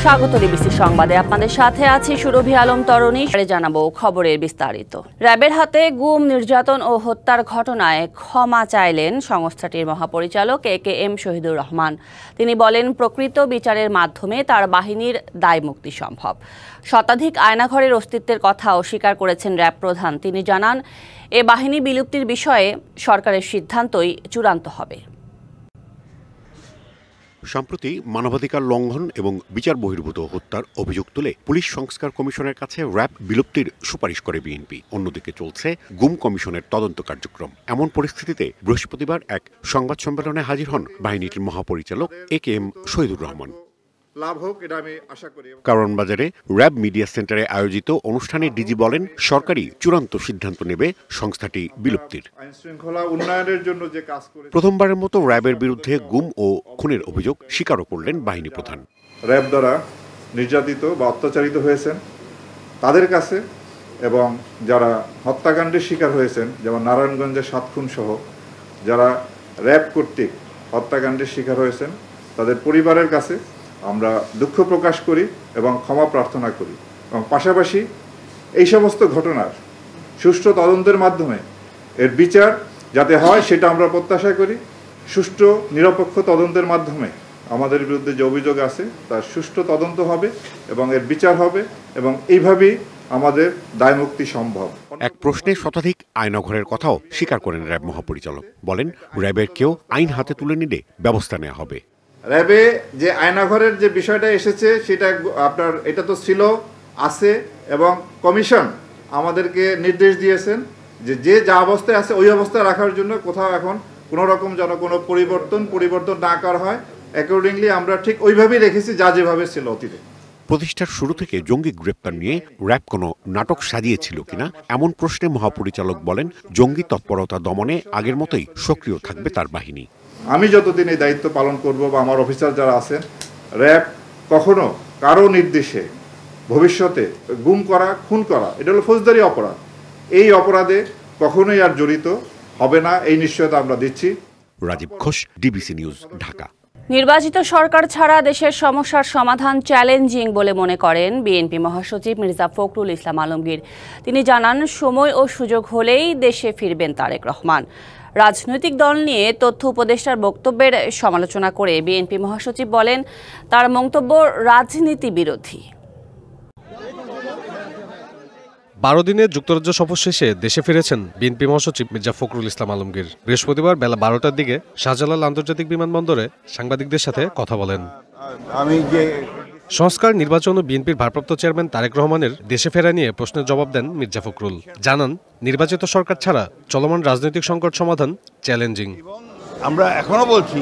স্বাগত ডিবিসি সংবাদে আপনাদের সাথে আছি সুরভি আলম তরুণী। জানাবো খবরের বিস্তারিত। র্যাবের হাতে গুম, নির্যাতন ও হত্যার ঘটনায় ক্ষমা চাইলেন সংস্থাটির মহাপরিচালক AKM শহীদুর রহমান। তিনি বলেন, প্রকৃত বিচারের মাধ্যমে তার বাহিনীর দায়মুক্তি সম্ভব। শতাধিক আয়নাঘরের অস্তিত্বের কথা অস্বীকার করেছেন র্যাব প্রধান। তিনি জানান, এ বাহিনী বিলুপ্তির বিষয়ে সরকারের সিদ্ধান্তই চূড়ান্ত হবে। সম্প্রতি মানবাধিকার লঙ্ঘন এবং বিচার বহির্ভূত হত্যার অভিযোগ তুলে পুলিশ সংস্কার কমিশনের কাছে র্যাব বিলুপ্তির সুপারিশ করে বিএনপি। অন্যদিকে চলছে গুম কমিশনের তদন্ত কার্যক্রম। এমন পরিস্থিতিতে বৃহস্পতিবার এক সংবাদ সম্মেলনে হাজির হন বাহিনীটির মহাপরিচালক AKM শহীদুর রহমান। কারণ বাজারে র্যাব মিডিয়া সেন্টারে আয়োজিত অনুষ্ঠানে ডিজি বলেন, সরকারি চূড়ান্ত সিদ্ধান্ত নেবে সংস্থাটি বিলুপ্তির। প্রথমবারের মতো র্যাবের বিরুদ্ধে গুম ও খুনের অভিযোগ স্বীকারও করলেন বাহিনী প্রধান। র্যাব দ্বারা নির্যাতিত বা অত্যাচারিত হয়েছেন তাদের কাছে এবং যারা হত্যাকাণ্ডের শিকার হয়েছেন, যেমন নারায়ণগঞ্জের 7 খুন সহ যারা র্যাব কর্তৃক হত্যাকাণ্ডের শিকার হয়েছেন তাদের পরিবারের কাছে আমরা দুঃখ প্রকাশ করি এবং ক্ষমা প্রার্থনা করি। এবং পাশাপাশি এই সমস্ত ঘটনার সুষ্ঠু তদন্তের মাধ্যমে এর বিচার যাতে হয় সেটা আমরা প্রত্যাশা করি। সুষ্ঠু নিরপেক্ষ তদন্তের মাধ্যমে আমাদের বিরুদ্ধে যে অভিযোগ আছে তার সুষ্ঠু তদন্ত হবে এবং এর বিচার হবে এবং এইভাবেই আমাদের দায়মুক্তি সম্ভব। এক প্রশ্নে শতাধিক আয়নাঘরের কথাও স্বীকার করেন র্যাব মহাপরিচালক। বলেন, র্যাবের কেউ আইন হাতে তুলে নিলে ব্যবস্থা নেওয়া হবে। র্যাবে যে আয়নাঘরের যে বিষয়টা এসেছে সেটা আপনার এটা তো ছিল, আছে, এবং কমিশন আমাদেরকে নির্দেশ দিয়েছেন যে যা অবস্থায় আছে ওই অবস্থায় রাখার জন্য। কোথাও এখন কোনো রকম যেন কোনো পরিবর্তন না করা হয়। অ্যাকর্ডিংলি আমরা ঠিক ওইভাবেই রেখেছি যা যেভাবে ছিল অতীতে। প্রতিষ্ঠার শুরু থেকে জঙ্গি গ্রেপ্তার নিয়ে র্যাব কোনো নাটক সাজিয়েছিল কিনা এমন প্রশ্নে মহাপরিচালক বলেন, জঙ্গি তৎপরতা দমনে আগের মতোই সক্রিয় থাকবে তার বাহিনী। আমি যতদিন এই দায়িত্ব পালন করব বা আমার অফিসার যারা আছেন, র্যাব কখনো কারো নির্দেশে ভবিষ্যতে গুম করা, খুন করা, এটা হলো ফৌজদারি অপরাধ, এই অপরাধে কখনোই আর জড়িত হবে না, এই নিশ্চয়তা আমরা দিচ্ছি। Rajib Ghosh, DBC news, Dhaka. নির্বাচিত সরকার ছাড়া দেশের সমস্যার সমাধান চ্যালেঞ্জিং বলে মনে করেন বিএনপি মহাসচিব মির্জা ফখরুল ইসলাম আলমগীর। তিনি জানান, সময় ও সুযোগ হলেই দেশে ফিরবেন তারেক রহমান। রাজনৈতিক দল নিয়ে তথ্য উপদেষ্টার বক্তব্যের সমালোচনা করে বিএনপি মহাসচিব বলেন, তার মন্তব্য রাজনীতি বিরোধী। 12 দিনের যুক্তরাজ্য সফর শেষে দেশে ফিরেছেন বিএনপি মহাসচিব মির্জা ফখরুল ইসলাম আলমগীর। বৃহস্পতিবার বেলা 12টার দিকে শাহজালাল আন্তর্জাতিক বিমানবন্দরে সাংবাদিকদের সাথে কথা বলেন। সংস্কার, নির্বাচন ও বিএনপির ভারপ্রাপ্ত চেয়ারম্যান তারেক রহমানের দেশে ফেরা নিয়ে প্রশ্নের জবাব দেন মির্জা ফখরুল। জানান, নির্বাচিত সরকার ছাড়া চলমান রাজনৈতিক সংকট সমাধান চ্যালেঞ্জিং। আমরা এখনো বলছি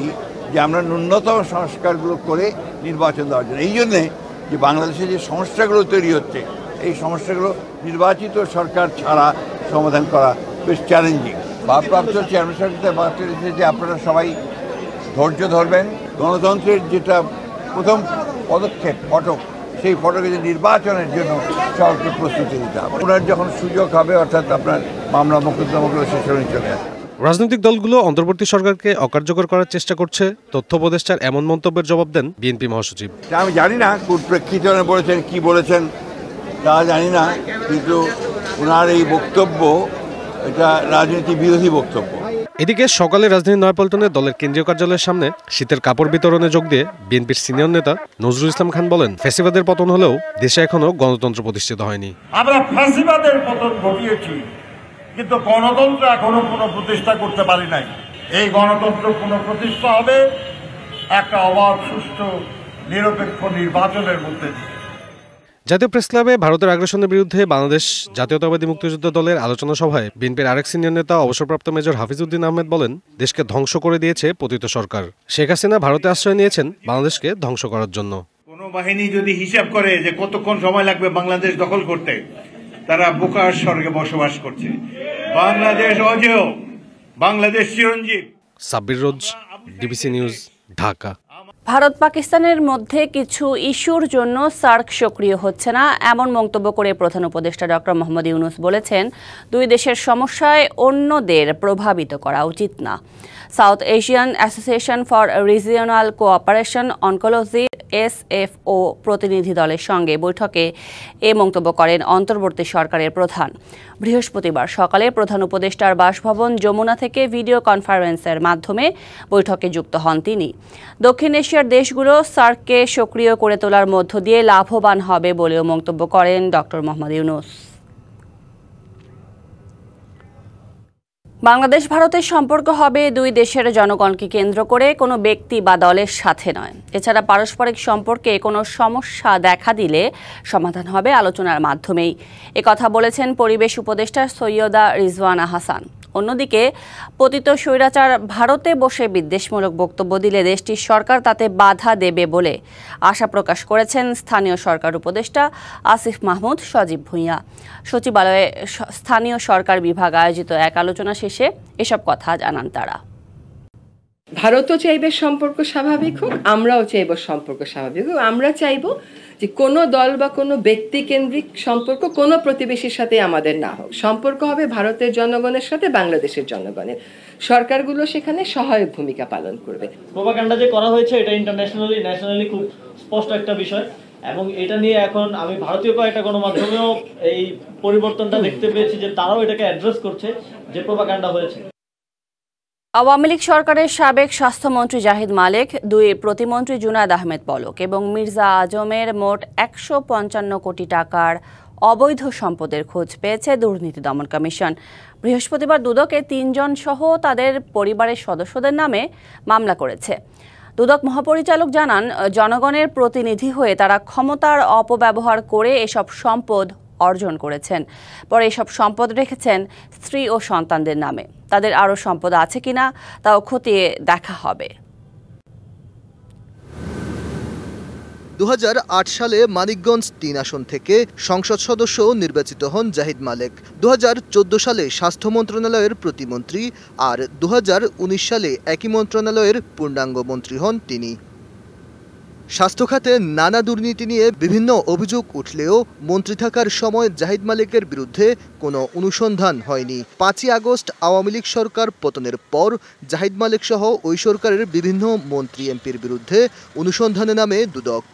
যে আমরা ন্যূনতম সংস্কারগুলো করে নির্বাচন দেওয়ার জন্য, এই জন্যে যে বাংলাদেশে যে সমস্যাগুলো তৈরি হচ্ছে এই সমস্যাগুলো নির্বাচিত সরকার ছাড়া সমাধান করা বেশ চ্যালেঞ্জিং। ভারপ্রাপ্ত চেয়ারম্যান সাহেবের বার্তা দিয়েছে যে আপনারা সবাই ধৈর্য ধরবেন। গণতন্ত্রের যেটা প্রথম পদক্ষেপ ফটক, সেই ফটকে যে নির্বাচনের জন্য সবাইকে প্রস্তুতি দিতে হবে। ওনার যখন সুযোগ হবে, অর্থাৎ আপনার মামলা মোকদ্দমাগুলো শেষ হয়ে চলে আসবে। রাজনৈতিক দলগুলো অন্তর্বর্তী সরকারকে অকার্যকর করার চেষ্টা করছে, তথ্য উপদেষ্টার এমন মন্তব্যের জবাব দেন বিএনপি মহাসচিব। আমি জানি না কোন প্রেক্ষিতে বলেছেন, কি বলেছেন তা জানি না, কিন্তু ওনার এই বক্তব্য এটা রাজনীতি বিরোধী বক্তব্য। এদিকে সকালে রাজধানীর নয়াপল্টনে দলের কেন্দ্রীয় কার্যালয়ের সামনে শীতের কাপড় বিতরণে যোগ দিয়ে বিএনপির সিনিয়র নেতা নজরুল ইসলাম খান বলেন, ফ্যাসিবাদের পতন হলেও দেশে এখনো গণতন্ত্র প্রতিষ্ঠিত হয়নি। আমরা ফ্যাসিবাদের পতন ঘটিয়েছি, কিন্তু গণতন্ত্র এখনো কোনো প্রতিষ্ঠা করতে পারি নাই। এই গণতন্ত্র পুনঃপ্রতিষ্ঠা হবে একটা অবাধ, সুষ্ঠু, নিরপেক্ষ নির্বাচনের মধ্যে। জাতীয় প্রেস ক্লাবে ভারতের আগ্রাসনের বিরুদ্ধে বাংলাদেশ জাতীয়তাবাদী মুক্তিযুদ্ধ দলের আলোচনা সভায় বিএনপির আরেক সিনিয়র নেতা অবসরপ্রাপ্ত মেজর হাফিজউদ্দিন আহমেদ বলেন, দেশকে ধ্বংস করে দিয়েছে পতিত সরকার। শেখ হাসিনা ভারতে আশ্রয় নিয়েছেন বাংলাদেশকে ধ্বংস করার জন্য। কোন বাহিনী যদি হিসাব করে যে কতক্ষণ সময় লাগবে বাংলাদেশ দখল করতে, তারা বোকার স্বর্গে বসবাস করছে। বাংলাদেশ অজেয়, বাংলাদেশ চিরঞ্জীব। সাব্বির রোজ, ডিবিসি নিউজ, ঢাকা। ভারত পাকিস্তানের মধ্যে কিছু ইস্যুর জন্য সার্ক সক্রিয় হচ্ছে না এমন মন্তব্য করে প্রধান উপদেষ্টা ডক্টর মোহাম্মদ ইউনূস বলেছেন, দুই দেশের সমস্যায় অন্যদের প্রভাবিত করা উচিত না। South Asian association for regional cooperation oncology SFO প্রতিনিধি দলের সঙ্গে বৈঠকে এ মন্তব্য করেন অন্তর্বর্তী সরকারের প্রধান। বৃহস্পতিবার সকালে প্রধান উপদেষ্টার বাসভবন যমুনা থেকে ভিডিও কনফারেন্সের মাধ্যমে বৈঠকে যুক্ত হন তিনি। দক্ষিণ এশিয়ার দেশগুলো সার্ককে সক্রিয় করে তোলার মধ্য দিয়ে লাভবান হবে বলেও মন্তব্য করেন ডক্টর মোহাম্মদ ইউনূস। বাংলাদেশ ভারতের সম্পর্ক হবে দুই দেশের জনগণকে কেন্দ্র করে, কোনো ব্যক্তি বা দলের সাথে নয়। এছাড়া পারস্পরিক সম্পর্কে কোনো সমস্যা দেখা দিলে সমাধান হবে আলোচনার মাধ্যমেই। একথা বলেছেন পরিবেশ উপদেষ্টা সৈয়দা রিজওয়ানা হাসান। অন্যদিকে পতিত স্বৈরাচার ভারতে বসে বিদ্বেষমূলক বক্তব্য দিলে দেশটির সরকার তাতে বাধা দেবে বলে আশা প্রকাশ করেছেন স্থানীয় সরকার উপদেষ্টা আসিফ মাহমুদ সজীব ভুঁইয়া। সচিবালয়ে স্থানীয় সরকার বিভাগ আয়োজিত এক আলোচনা শেষে এসব কথা জানান তারা। ভারতও চাইবে সম্পর্ক স্বাভাবিক হোক, আমরাও চাইব সম্পর্ক স্বাভাবিক হোক। আমরা চাইব যে কোনো দল বা কোনো ব্যক্তি কেন্দ্রিক সম্পর্ক কোনো প্রতিবেশীর সাথে আমাদের না হোক। সম্পর্ক হবে ভারতের জনগণের সাথে বাংলাদেশের জনগণের। সরকারগুলো সেখানে সহায়ক ভূমিকা পালন করবে। প্রোপাগান্ডা যে করা হয়েছে এটা ইন্টারন্যাশনালি ন্যাশনালি খুব স্পষ্ট একটা বিষয়, এবং এটা নিয়ে এখন আমি ভারতীয় কয়েকটা গণমাধ্যমেও এই পরিবর্তনটা দেখতে পেয়েছি যে তারাও এটাকে অ্যাড্রেস করছে যে প্রোপাগান্ডা হয়েছে। আওয়ামী লীগ সরকারের সাবেক স্বাস্থ্যমন্ত্রী জাহিদ মালেক, দুই প্রতিমন্ত্রী জুনায়েদ আহমেদ পলক এবং মির্জা আজমের মোট 155 কোটি টাকার অবৈধ সম্পদের খোঁজ পেয়েছে দুর্নীতি দমন কমিশন। বৃহস্পতিবার দুদকে 3 জন সহ তাদের পরিবারের সদস্যদের নামে মামলা করেছে। দুদক মহাপরিচালক জানান, জনগণের প্রতিনিধি হয়ে তারা ক্ষমতার অপব্যবহার করে এসব সম্পদ অর্জন করেছেন। পরে এসব সম্পদ রেখেছেন স্ত্রী ও সন্তানদের নামে। তাদের আরও সম্পদ আছে কিনা তাও খতিয়ে দেখা হবে। 2008 সালে মানিকগঞ্জ 3 আসন থেকে সংসদ সদস্য নির্বাচিত হন জাহিদ মালেক। 2014 সালে স্বাস্থ্য মন্ত্রণালয়ের প্রতিমন্ত্রী আর 2019 সালে একই মন্ত্রণালয়ের পূর্ণাঙ্গ মন্ত্রী হন তিনি। স্বাস্থ্য খাতে নানা দুর্নীতি নিয়ে বিভিন্ন অভিযোগ উঠলেও মন্ত্রী থাকার সময় জাহিদ মালেকের বিরুদ্ধে কোনো অনুসন্ধান হয়নি। 5ই আগস্ট আওয়ামী লীগ সরকার পতনের পর জাহিদ মালেক সহ ওই সরকারের বিভিন্ন মন্ত্রী এমপির বিরুদ্ধে অনুসন্ধানে নামে দুদক।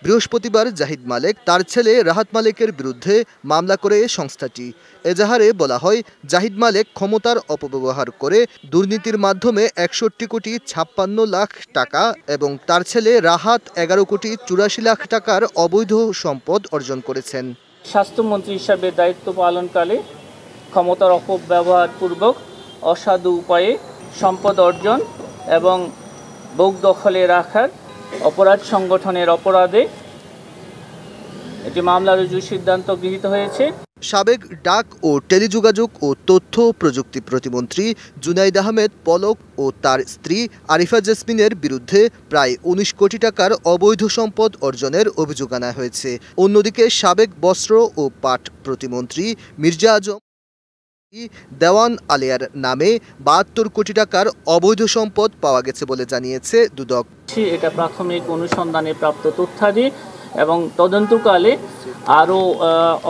বৃহস্পতিবার জাহিদ মালেক তার ছেলে রাহাত মালেকের বিরুদ্ধে মামলা করে সংস্থাটি। এজাহারে বলা হয়, জাহিদ মালেক ক্ষমতার অপব্যবহার করে দুর্নীতির মাধ্যমে 61 কোটি 56 লাখ টাকা এবং তার ছেলে রাহাত 11 কোটি 84 লাখ টাকার অবৈধ সম্পদ অর্জন করেছেন। স্বাস্থ্যমন্ত্রী হিসাবে দায়িত্ব পালনকালে ক্ষমতার অপব্যবহার পূর্বক অসাধু উপায়ে সম্পদ অর্জন এবং ভোগ দখলে রাখার অপরাধ সংগঠনের অপরাধে একটি মামলা রুজুর সিদ্ধান্ত গৃহীত হয়েছে। সাবেক ডাক ও টেলিযোগাযোগ ও তথ্য প্রযুক্তি প্রতিমন্ত্রী জুনায়েদ আহমেদ পলক ও তার স্ত্রী আরিফা জেসমিনের বিরুদ্ধে প্রায় 19 কোটি টাকার অবৈধ সম্পদ অর্জনের অভিযোগ আনা হয়েছে। অন্যদিকে সাবেক বস্ত্র ও পাট প্রতিমন্ত্রী মির্জা আজম দেওয়ান আলিয়ার নামে 72 কোটি টাকার অবৈধ সম্পদ পাওয়া গেছে বলে জানিয়েছে দুদক। এটা প্রাথমিক অনুসন্ধানে প্রাপ্ত তথ্যাদি এবং তদন্তকালে আরও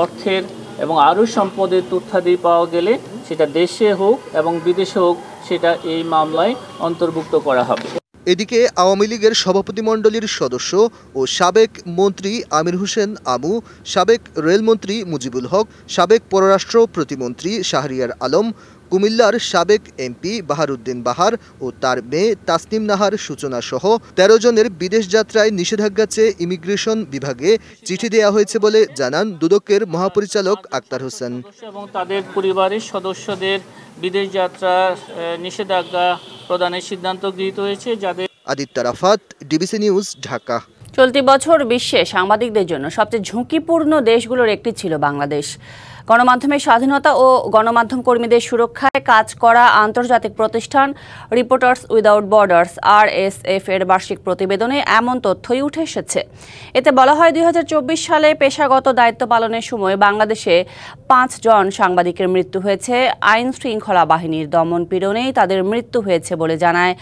অর্থের এবং আরও সম্পদের তথ্যাদি পাওয়া গেলে সেটা দেশে হোক এবং বিদেশে হোক সেটা এই মামলায় অন্তর্ভুক্ত করা হবে। এদিকে আওয়ামী লীগের সভাপতিমণ্ডলীর সদস্য ও সাবেক মন্ত্রী আমির হোসেন আমু, সাবেক রেলমন্ত্রী মুজিবুল হক, সাবেক পররাষ্ট্র প্রতিমন্ত্রী শাহরিয়ার আলম, কুমিল্লার সাবেক এমপি বাহারউদ্দিন বাহার ও তার মেয়ে তাসনিম নাহার সূচনা সহ 13 জনের বিদেশ যাত্রায় নিষেধাজ্ঞা চেয়ে ইমিগ্রেশন বিভাগে চিঠি দেওয়া হয়েছে বলে জানান দুদকের মহাপরিচালক আক্তার হোসেন। এবং তাদের পরিবারের সদস্যদের বিদেশ যাত্রার নিষেধাজ্ঞা প্রদানের সিদ্ধান্ত গৃহীত হয়েছে। যাদের আদিত্য রাফাত, ডিবিসি নিউজ, ঢাকা। চলতি বছর বিশ্বে সাংবাদিকদের জন্য সবচেয়ে ঝুঁকিপূর্ণ দেশগুলোর একটি ছিল বাংলাদেশ। গণমাধ্যমের স্বাধীনতা ও গণমাধ্যম কর্মীদের সুরক্ষায় কাজ করা আন্তর্জাতিক প্রতিষ্ঠান রিপোর্টার্স উইদাউট বর্ডার্স RSF এর বার্ষিক প্রতিবেদনে এমন তথ্যই উঠে এসেছে। এতে বলা হয় 2024 সালে পেশাগত দায়িত্ব পালনের সময় বাংলাদেশে 5 জন সাংবাদিকের মৃত্যু হয়েছে। আইন শৃঙ্খলা বাহিনীর দমন পীড়নেই তাদের মৃত্যু হয়েছে বলে জানায়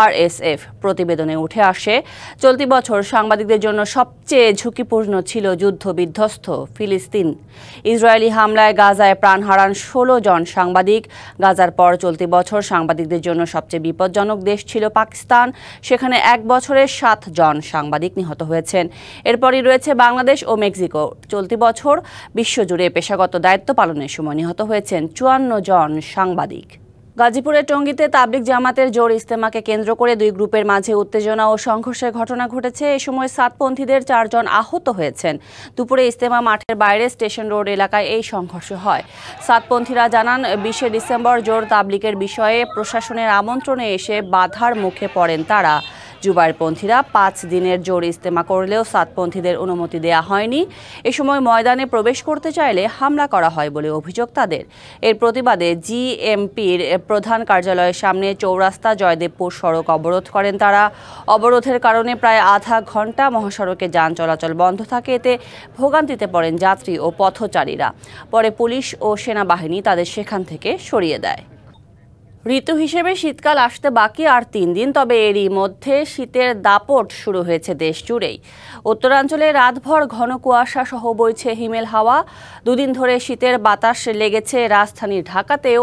RSF। প্রতিবেদনে উঠে আসে চলতি বছর সাংবাদিকদের জন্য সবচেয়ে ঝুঁকিপূর্ণ ছিল যুদ্ধ বিধ্বস্ত ফিলিস্তিন। ইসরায়েলি হামলায় গাজায় প্রাণ হারান 16 জন সাংবাদিক। গাজার পর চলতি বছর সাংবাদিকদের জন্য সবচেয়ে বিপজ্জনক দেশ ছিল পাকিস্তান। সেখানে 1 বছরে 7 জন সাংবাদিক নিহত হয়েছেন। এরপরই রয়েছে বাংলাদেশ ও মেক্সিকো। চলতি বছর বিশ্বজুড়ে পেশাগত দায়িত্ব পালনের সময় নিহত হয়েছেন 54 জন সাংবাদিক। গাজীপুরের টঙ্গীতে তাবলিগ জামাতের জোর ইজতেমাকে কেন্দ্র করে 2 গ্রুপের মাঝে উত্তেজনা ও সংঘর্ষের ঘটনা ঘটেছে। এ সময় সাতপন্থীদের 4 জন আহত হয়েছেন। দুপুরে ইজতেমা মাঠের বাইরে স্টেশন রোড এলাকায় এই সংঘর্ষ হয়। সাতপন্থীরা জানান 20 ডিসেম্বর জোর তাবলিগের বিষয়ে প্রশাসনের আমন্ত্রণে এসে বাধার মুখে পড়েন তারা। জুবাইরপন্থীরা 5 দিনের জোর ইজতেমা করলেও সাতপন্থীদের অনুমতি দেয়া হয়নি। এ সময় ময়দানে প্রবেশ করতে চাইলে হামলা করা হয় বলে অভিযোগ তাদের। এর প্রতিবাদে জিএমপির প্রধান কার্যালয়ের সামনে চৌরাস্তা জয়দেবপুর সড়ক অবরোধ করেন তারা। অবরোধের কারণে প্রায় আধা ঘন্টা মহাসড়কে যান চলাচল বন্ধ থাকে। এতে ভোগান্তিতে পড়েন যাত্রী ও পথচারীরা। পরে পুলিশ ও সেনাবাহিনী তাদের সেখান থেকে সরিয়ে দেয়। ঋতু হিসেবে শীতকাল আসতে বাকি আর 3 দিন, তবে এরই মধ্যে শীতের দাপট শুরু হয়েছে দেশ জুড়েই। উত্তরাঞ্চলে রাতভর ঘন কুয়াশা সহ বইছে হিমেল হাওয়া। 2 দিন ধরে শীতের বাতাস লেগেছে রাজধানী ঢাকাতেও।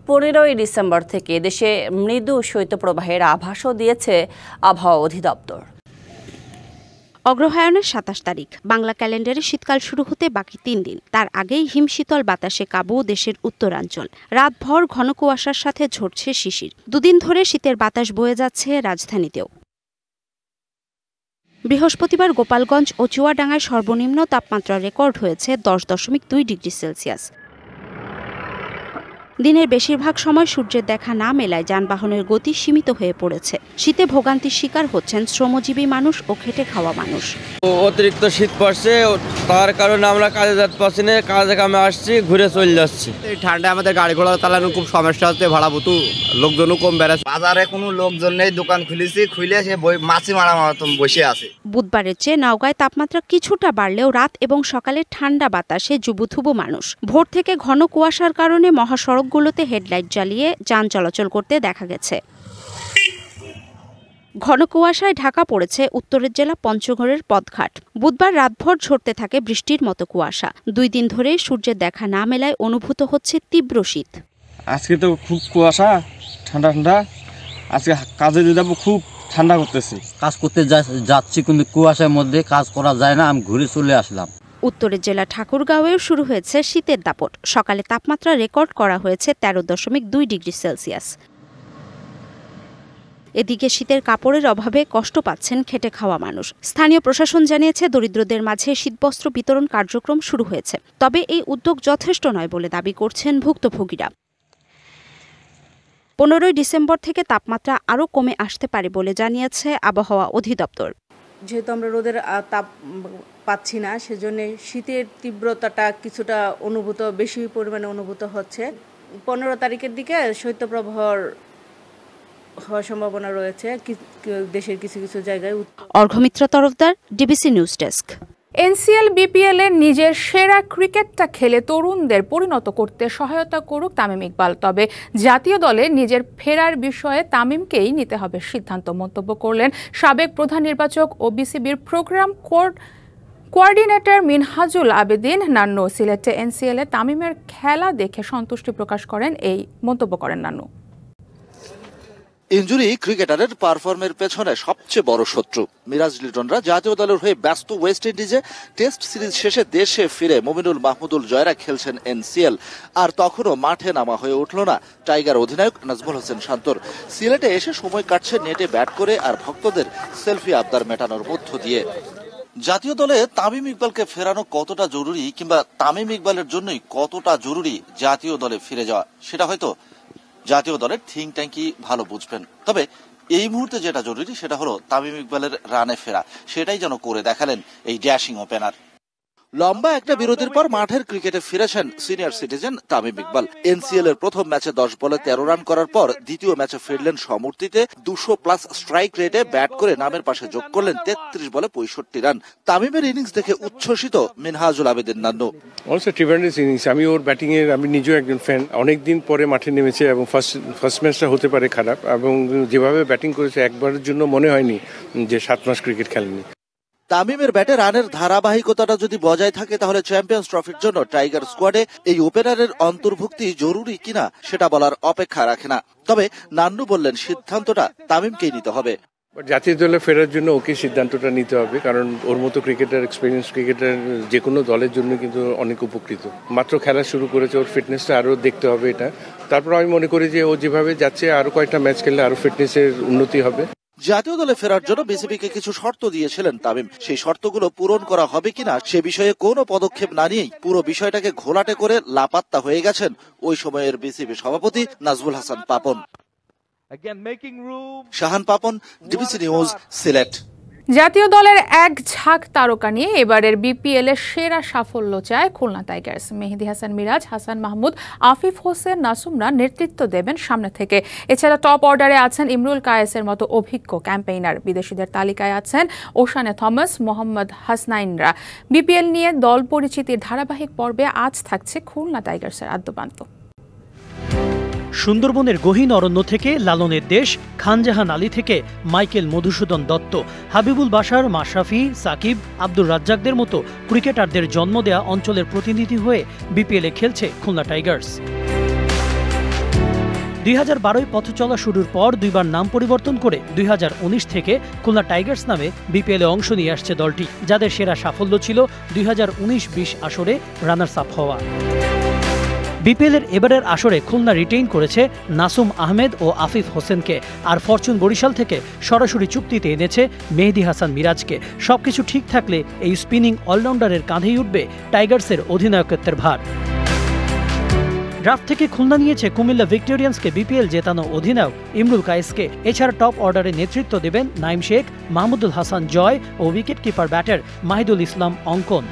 15 ডিসেম্বর থেকে দেশে মৃদু শৈত্যপ্রবাহের আভাসও দিয়েছে আবহাওয়া অধিদপ্তর। অগ্রহায়ণের 27 তারিখ। বাংলা ক্যালেন্ডারে শীতকাল শুরু হতে বাকি 3 দিন। তার আগেই হিমশীতল বাতাসে কাবু দেশের উত্তরাঞ্চল। রাতভর ঘন কুয়াশার সাথে ঝরছে শিশির। 2 দিন ধরে শীতের বাতাস বয়ে যাচ্ছে রাজধানীতেও। বৃহস্পতিবার গোপালগঞ্জ ও চুয়াডাঙ্গায় সর্বনিম্ন তাপমাত্রা রেকর্ড হয়েছে 10.2 ডিগ্রি সেলসিয়াস। দিনের বেশিরভাগ সময় সূর্যের দেখা না মেলায় যানবাহনের গতি সীমিত হয়ে পড়েছে। শীতে ভোগান্তির শিকার হচ্ছেন শ্রমজীবী মানুষ ও খেটে খাওয়া মানুষ। অতিরিক্ত শীত পড়ছে, তার কারণে আমরা কাজে যেতে পারছি না। কাজে কামে আসছি, ঘুরে চলে যাচ্ছি। এই ঠান্ডায় আমাদের গাড়ি ঘোড়া চালানোর খুব সমস্যা হচ্ছে। ভাড়া ভুতু লোকজনও কম বেড়াচ্ছে। বাজারে কোনো লোকজন নেই, দোকান খুলে সে মাছি মারা মতন বসে আছে। বুধবারের চেয়ে নওগাঁয় তাপমাত্রা কিছুটা বাড়লেও রাত এবং সকালে ঠান্ডা বাতাসে জুবুথুবু মানুষ। ভোর থেকে ঘন কুয়াশার কারণে মহাসড়কগুলোতে হেডলাইট জ্বালিয়ে যান চলাচল করতে দেখা গেছে। ঘন কুয়াশায় ঢাকা পড়েছে উত্তরের জেলা পঞ্চগড়ের পথঘাট। বুধবার রাতভর ঝরতে থাকে বৃষ্টির মতো কুয়াশা। 2 দিন ধরে সূর্যের দেখা না মেলায় অনুভূত হচ্ছে তীব্র শীত। আজকে তো খুব কুয়াশা, ঠান্ডা ঠান্ডা। আজকে কাজে যাবো, খুব ঠান্ডা করতেছে। কাজ করতে যাচ্ছি কিন্তু কুয়াশার মধ্যে কাজ করা যায় না, আমি ঘুরে চলে আসলাম। উত্তরের জেলা ঠাকুরগাঁওয়েও শুরু হয়েছে শীতের দাপট। সকালে তাপমাত্রা রেকর্ড করা হয়েছে 13.2 ডিগ্রি সেলসিয়াস। এদিকে শীতের কাপড়ের অভাবে কষ্ট পাচ্ছেন খেটে খাওয়া মানুষ। স্থানীয় প্রশাসন জানিয়েছে দরিদ্রদের মাঝে শীতবস্ত্র বিতরণ কার্যক্রম শুরু হয়েছে। তবে এই উদ্যোগ যথেষ্ট নয় বলে দাবি করছেন ভুক্তভোগীরা। 15 ডিসেম্বর থেকে তাপমাত্রা আরও কমে আসতে পারে বলে জানিয়েছে আবহাওয়া অধিদপ্তর। যেহেতু আমরা রোদের তাপ পাচ্ছি না, সেজন্য শীতের তীব্রতাটা কিছুটা বেশি পরিমাণে অনুভূত হচ্ছে। 15 তারিখের দিকে শৈত্যপ্রবাহর হওয়ার সম্ভাবনা রয়েছে দেশের কিছু কিছু জায়গায়। Arghamitra Tarafdar, DBC news desk. NCL BPL এর নিজের সেরা ক্রিকেটটা খেলে তরুণদের পরিণত করতে সহায়তা করুক তামিম ইকবাল, তবে জাতীয় দলে নিজের ফেরার বিষয়ে তামিমকেই নিতে হবে সিদ্ধান্ত, মন্তব্য করলেন সাবেক প্রধান নির্বাচক ও বিসিবির প্রোগ্রাম কোঅর্ডিনেটর মিনহাজুল আবেদিন নান্নু। সিলেটে এনসিএল এ তামিমের খেলা দেখে সন্তুষ্টি প্রকাশ করেন, এই মন্তব্য করেন নান্নু। ইনজুরি ক্রিকেটারের পারফর্মের পেছনে সবচেয়ে বড় শত্রু। মিরাজ লিটনরা জাতীয় দলের হয়ে ব্যস্ত ওয়েস্ট ইন্ডিজে টেস্ট সিরিজ শেষে দেশে ফিরে মমিনুল মাহমুদুল জয়রা খেলছেন এনসিএল। আর তখনও মাঠে নামা হয়ে উঠল না টাইগার অধিনায়ক নাজমুল হোসেন শান্তর। সিলেটে এসে সময় কাটছে নেটে ব্যাট করে আর ভক্তদের সেলফি আবদার মেটানোর মধ্য দিয়ে। জাতীয় দলে তামিম ইকবালকে ফেরানো কতটা জরুরি, কিংবা তামিম ইকবালের জন্যই কতটা জরুরি জাতীয় দলে ফিরে যাওয়া, সেটা হয়তো জাতীয় দলের থিঙ্ক ট্যাঙ্কই ভালো বুঝবেন। তবে এই মুহূর্তে যেটা জরুরি সেটা হলো তামিম ইকবালের রানে ফেরা। সেটাই যেন করে দেখালেন এই ড্যাশিং ওপেনার। লম্বা একটা বিরতির পর মাঠের ক্রিকেটে ফিরেছেন senior citizen Tamim Iqbal. NCL এর প্রথম ম্যাচে 10 বলে 13 রান করার পর দ্বিতীয় ম্যাচে ফিরলেন সমর্থিতে 200+ স্ট্রাইক রেটে ব্যাট করে নামের পাশে যোগ করলেন 33 বলে 65 রান। তামিমের ইনিংস দেখে উচ্ছ্বসিত Minhajul Abedin Nannu. Also tremendous innings. আমি ওর ব্যাটিং এর আমি নিজেও একজন ফ্যান। অনেকদিন পরে মাঠে নেমেছে এবং ফার্স্ট ম্যাচটা হতে পারে খারাপ, এবং যেভাবে ব্যাটিং করেছে একবারের জন্য মনে হয়নি যে 7 মাস ক্রিকেট খেলেনি। তামিমের ব্যাটে রানের ধারাবাহিকতাটা যদি বজায় থাকে তাহলে চ্যাম্পিয়ন্স ট্রফির জন্য টাইগার স্কোয়াডে এই ওপেনারের অন্তর্ভুক্তি জরুরি কিনা সেটা বলার অপেক্ষা রাখে না। তবে নান্নু বললেন সিদ্ধান্তটা তামিমকেই নিতে হবে। জাতীয় দলে ফেরার জন্য ওকে সিদ্ধান্তটা নিতে হবে, কারণ ওর মতো ক্রিকেটার, এক্সপিরিয়েন্স ক্রিকেটার যে কোনো দলের জন্য কিন্তু অনেক উপকৃত। মাত্র খেলা শুরু করেছে, ওর ফিটনেসটা আরও দেখতে হবে এটা। তারপর আমি মনে করি যে ও যেভাবে যাচ্ছে আরও কয়েকটা ম্যাচ খেললে আরও ফিটনেসের উন্নতি হবে। জাতীয় দলে ফেরার জন্য বিসিবিকে কিছু শর্ত দিয়েছিলেন তামিম। সেই শর্তগুলো পূরণ করা হবে কিনা সে বিষয়ে কোনো পদক্ষেপ না নিয়েই পুরো বিষয়টাকে ঘোলাটে করে লাপাত্তা হয়ে গেছেন ওই সময়ের বিসিবি সভাপতি নাজমুল হাসান পাপন। Shahan Papon, DBC News, Sylhet. জাতীয় দলের এক ঝাঁক তারকা নিয়ে এবারের বিপিএল এর সেরা সাফল্য চায় খুলনা টাইগার্স। মেহেদী হাসান মিরাজ, হাসান মাহমুদ, আফিফ হোসেন নাসুমরা নেতৃত্ব দেবেন সামনে থেকে। এছাড়া টপ অর্ডারে আছেন ইমরুল কায়েসের মতো অভিজ্ঞ ক্যাম্পেইনার। বিদেশিদের তালিকায় আছেন ওশানে থমাস, মোহাম্মদ হাসনাইনরা। বিপিএল নিয়ে দল পরিচিতির ধারাবাহিক পর্বে আজ থাকছে খুলনা টাইগার্সের আদ্যপান্ত। সুন্দরবনের গহীন অরণ্য থেকে লালনের দেশ, খানজাহান আলী থেকে মাইকেল মধুসূদন দত্ত, হাবিবুল বাশার, মাশরাফি, সাকিব, আব্দুর রাজ্জাকদের মতো ক্রিকেটারদের জন্ম দেয়া অঞ্চলের প্রতিনিধি হয়ে বিপিএলে খেলছে খুলনা টাইগার্স। 2012 পথ চলা শুরুর পর দুইবার নাম পরিবর্তন করে 2019 থেকে খুলনা টাইগার্স নামে বিপিএলে অংশ নিয়ে আসছে দলটি, যাদের সেরা সাফল্য ছিল 2019-20 আসরে রানার্স আপ হওয়া। বিপিএলের এবারের আসরে খুলনা রিটেইন করেছে নাসুম আহমেদ ও আফিফ হোসেনকে, আর ফরচুন বরিশাল থেকে সরাসরি চুক্তিতে এনেছে মেহেদী হাসান মিরাজকে। সবকিছু ঠিক থাকলে এই স্পিনিং অলরাউন্ডারের কাঁধেই উঠবে টাইগার্সের অধিনায়কত্বের ভার। ড্রাফট থেকে খুলনা নিয়েছে কুমিল্লা ভিক্টোরিয়ান্সকে বিপিএল জেতানো অধিনায়ক ইমরুল কায়েসকে। এছাড়া টপ অর্ডারে নেতৃত্ব দেবেন নাইম শেখ, মাহমুদুল হাসান জয় ও উইকেট কিপার ব্যাটার মাহিদুল ইসলাম অঙ্কন।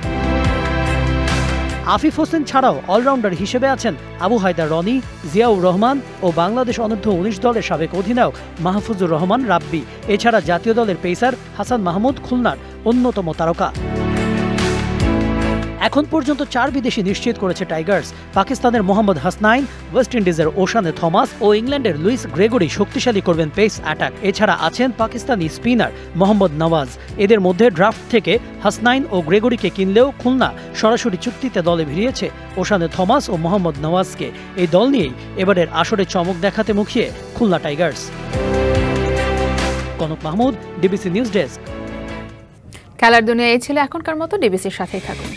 আফিফ হোসেন ছাড়াও অলরাউন্ডার হিসেবে আছেন আবু হায়দার রনি, জিয়াউর রহমান ও বাংলাদেশ অনূর্ধ্ব 19 দলের সাবেক অধিনায়ক মাহফুজুর রহমান রাব্বি। এছাড়া জাতীয় দলের পেসার হাসান মাহমুদ খুলনার অন্যতম তারকা। এখন পর্যন্ত 4 বিদেশি নিশ্চিত করেছে টাইগার্স। পাকিস্তানের মোহাম্মদ হাসনাইন, ওয়েস্ট ইন্ডিজের ওশানে থমাস ও ইংল্যান্ডের লুইস গ্রেগরি শক্তিশালী করবেন পেস অ্যাটাক। এছাড়া আছেন পাকিস্তানি স্পিনার মোহাম্মদ নওয়াজ। এদের মধ্যে ড্রাফট থেকে হাসনাইন ও গ্রেগরিকে কিনলেও খুলনা সরাসরি চুক্তিতে দলে ভিড়িয়েছে ওশানে থমাস ও মোহাম্মদ নওয়াজকে। এই দল নিয়েই এবারের আসরে চমক দেখাতে মুখিয়ে Khulna Tigers. Kanak Mahmud, DBC news desk. খেলার দুনিয়া এই ছিল এখনকার মতো। ডিবিসির সাথেই থাকুন।